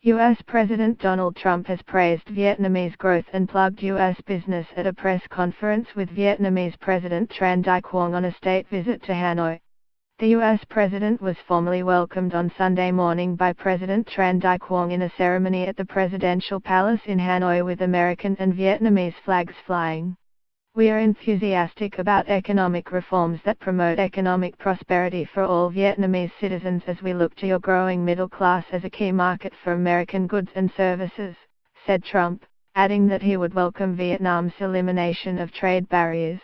U.S. President Donald Trump has praised Vietnamese growth and plugged U.S. business at a press conference with Vietnamese President Tran Dai Quang on a state visit to Hanoi. The U.S. President was formally welcomed on Sunday morning by President Tran Dai Quang in a ceremony at the Presidential Palace in Hanoi with American and Vietnamese flags flying. "We are enthusiastic about economic reforms that promote economic prosperity for all Vietnamese citizens as we look to your growing middle class as a key market for American goods and services," said Trump, adding that he would welcome Vietnam's elimination of trade barriers.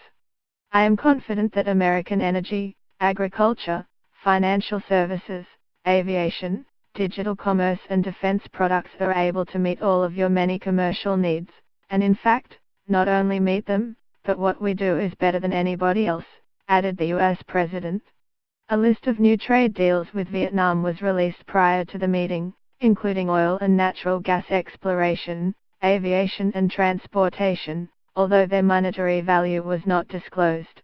"I am confident that American energy, agriculture, financial services, aviation, digital commerce and defense products are able to meet all of your many commercial needs, and in fact, not only meet them, but what we do is better than anybody else," added the U.S. President. A list of new trade deals with Vietnam was released prior to the meeting, including oil and natural gas exploration, aviation and transportation, although their monetary value was not disclosed.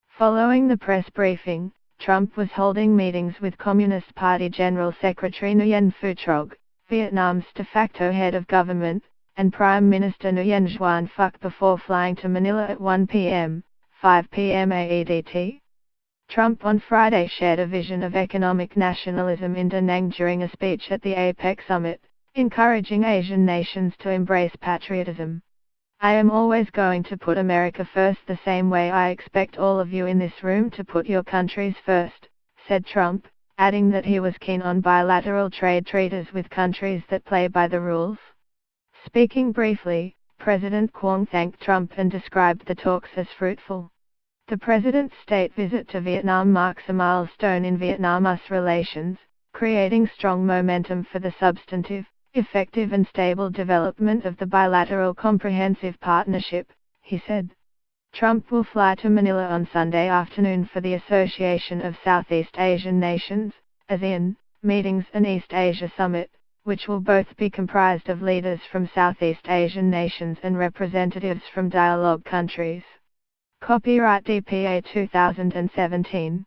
Following the press briefing, Trump was holding meetings with Communist Party General Secretary Nguyen Phu Trong, Vietnam's de facto head of government, and Prime Minister Nguyen Xuan Phuc before flying to Manila at 1 p.m., 5 p.m. AEDT. Trump on Friday shared a vision of economic nationalism in Da Nang during a speech at the APEC summit, encouraging Asian nations to embrace patriotism. "I am always going to put America first the same way I expect all of you in this room to put your countries first," said Trump, adding that he was keen on bilateral trade treaties with countries that play by the rules. Speaking briefly, President Quang thanked Trump and described the talks as fruitful. The president's state visit to Vietnam marks a milestone in Vietnam-US relations, creating strong momentum for the substantive, effective and stable development of the bilateral comprehensive partnership, he said. Trump will fly to Manila on Sunday afternoon for the Association of Southeast Asian Nations, ASEAN, meetings and East Asia Summit, which will both be comprised of leaders from Southeast Asian nations and representatives from dialogue countries. Copyright DPA 2017.